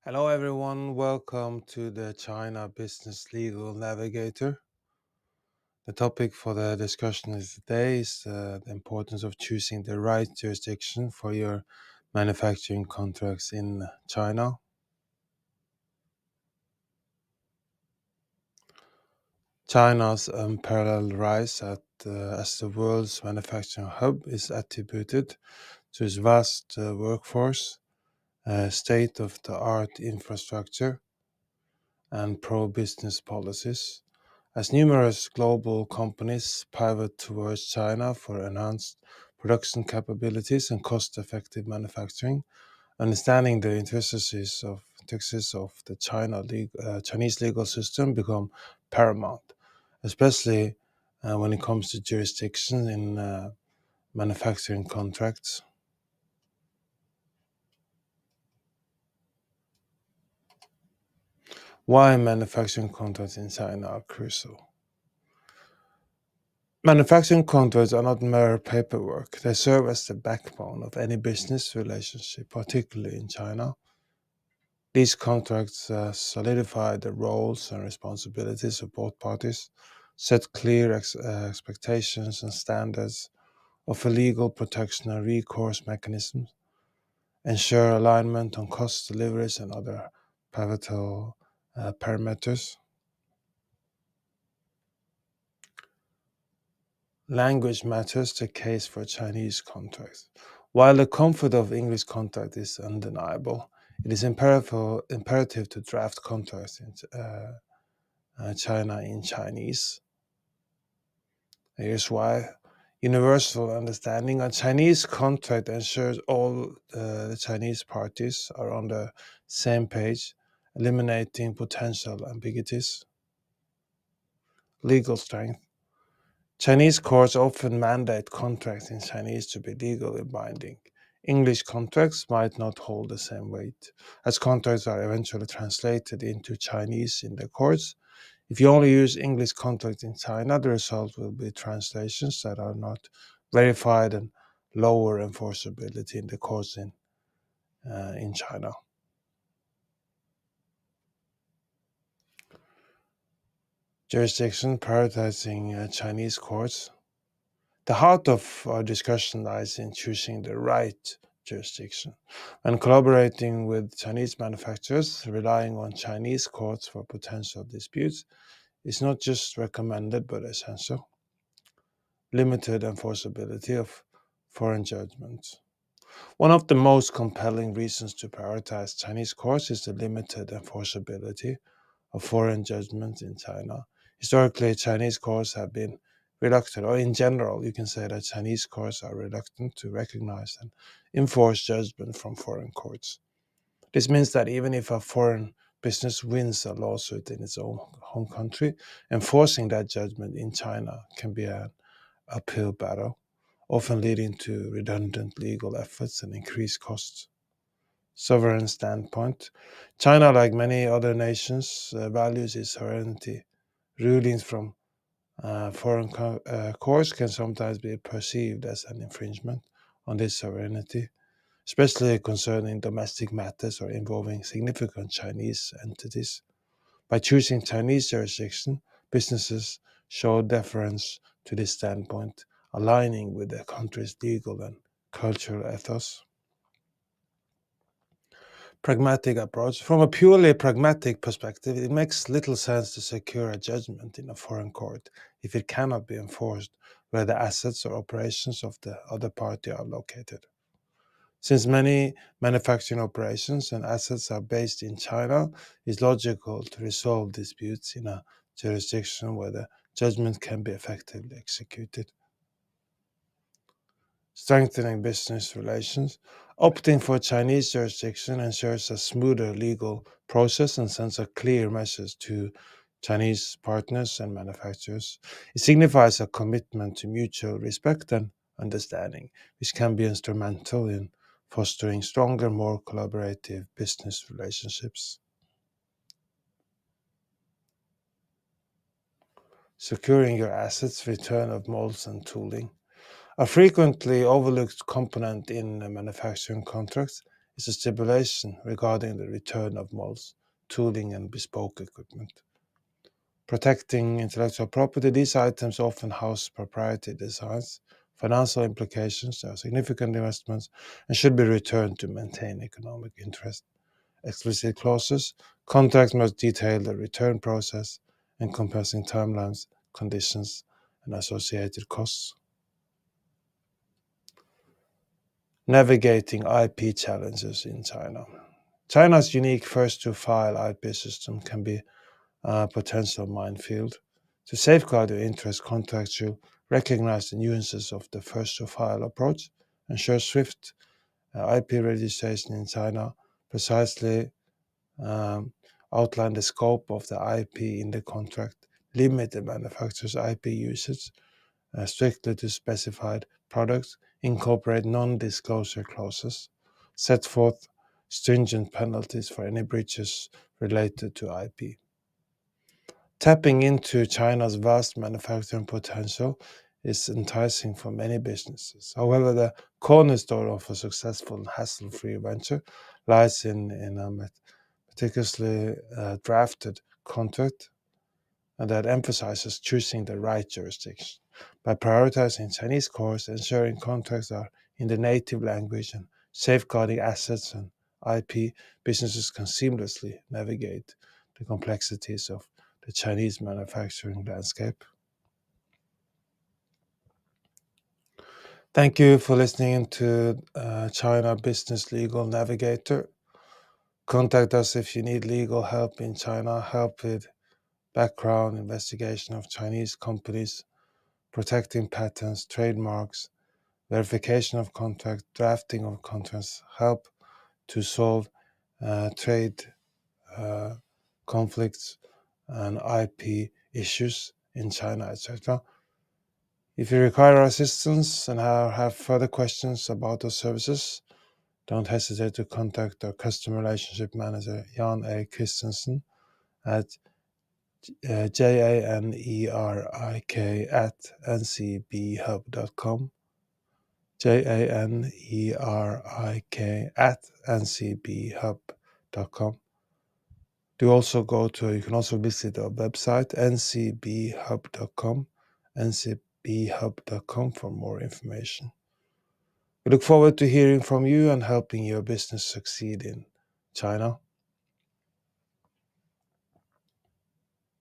Hello, everyone. Welcome to the China Business Legal Navigator. The topic for the discussion today is the importance of choosing the right jurisdiction for your manufacturing contracts in China. China's unparalleled rise as the world's manufacturing hub is attributed to its vast workforce, state-of-the-art infrastructure, and pro-business policies. As numerous global companies pivot towards China for enhanced production capabilities and cost-effective manufacturing, understanding the intricacies of the Chinese legal system become paramount, especially when it comes to jurisdiction in manufacturing contracts. Why manufacturing contracts in China are crucial. Manufacturing contracts are not mere paperwork. They serve as the backbone of any business relationship, particularly in China. These contracts solidify the roles and responsibilities of both parties, set clear expectations and standards, offer legal protection and recourse mechanisms, ensure alignment on cost deliveries and other pivotal parameters. Language matters the case for Chinese contracts. While the comfort of English contract is undeniable, it is imperative to draft contracts in China in Chinese. Here's why. Universal understanding. A Chinese contract ensures all the Chinese parties are on the same page, eliminating potential ambiguities. Legal strength. Chinese courts often mandate contracts in Chinese to be legally binding. English contracts might not hold the same weight, as contracts are eventually translated into Chinese in the courts. If you only use English contracts in China, the result will be translations that are not verified and lower enforceability in the courts in China. Jurisdiction prioritizing Chinese courts. The heart of our discussion lies in choosing the right jurisdiction. When collaborating with Chinese manufacturers, relying on Chinese courts for potential disputes is not just recommended but essential. Limited enforceability of foreign judgments. One of the most compelling reasons to prioritize Chinese courts is the limited enforceability of foreign judgments in China. Historically, Chinese courts have been reluctant, or in general, you can say that Chinese courts are reluctant to recognize and enforce judgment from foreign courts. This means that even if a foreign business wins a lawsuit in its own home country, enforcing that judgment in China can be an uphill battle, often leading to redundant legal efforts and increased costs. Sovereign standpoint. China, like many other nations, values its sovereignty. Rulings from foreign courts can sometimes be perceived as an infringement on this sovereignty, especially concerning domestic matters or involving significant Chinese entities. By choosing Chinese jurisdiction, businesses show deference to this standpoint, aligning with the country's legal and cultural ethos. Pragmatic approach. From a purely pragmatic perspective, it makes little sense to secure a judgment in a foreign court if it cannot be enforced where the assets or operations of the other party are located. Since many manufacturing operations and assets are based in China, it's logical to resolve disputes in a jurisdiction where the judgment can be effectively executed. Strengthening business relations. Opting for Chinese jurisdiction ensures a smoother legal process and sends a clear message to Chinese partners and manufacturers. It signifies a commitment to mutual respect and understanding, which can be instrumental in fostering stronger, more collaborative business relationships. Securing your assets, return of molds and tooling. A frequently overlooked component in manufacturing contracts is a stipulation regarding the return of molds, tooling, and bespoke equipment. Protecting intellectual property, these items often house proprietary designs, financial implications, there are significant investments, and should be returned to maintain economic interest. Explicit clauses, contracts must detail the return process, encompassing timelines, conditions, and associated costs. Navigating IP challenges in China. China's unique first-to-file IP system can be a potential minefield. To safeguard your interest, contracts should recognize the nuances of the first-to-file approach, ensure swift IP registration in China, precisely um, outline the scope of the IP in the contract, limit the manufacturer's IP usage strictly to specified products, incorporate non-disclosure clauses, set forth stringent penalties for any breaches related to IP. Tapping into China's vast manufacturing potential is enticing for many businesses. However, the cornerstone of a successful and hassle-free venture lies in a meticulously drafted contract that emphasizes choosing the right jurisdiction. By prioritizing Chinese cores, ensuring contracts are in the native language, and safeguarding assets and IP, businesses can seamlessly navigate the complexities of the Chinese manufacturing landscape. Thank you for listening to China Business Legal Navigator. Contact us if you need legal help in China, help with background investigation of Chinese companies, protecting patents, trademarks, verification of contract, drafting of contracts, help to solve trade conflicts and IP issues in China, etc. If you require assistance and have further questions about our services, don't hesitate to contact our customer relationship manager, Erik Christensen, at janerik at ncbhub.com, janerik at ncbhub.com. You can also visit our website, ncbhub.com, ncbhub.com for more information. We look forward to hearing from you and helping your business succeed in China.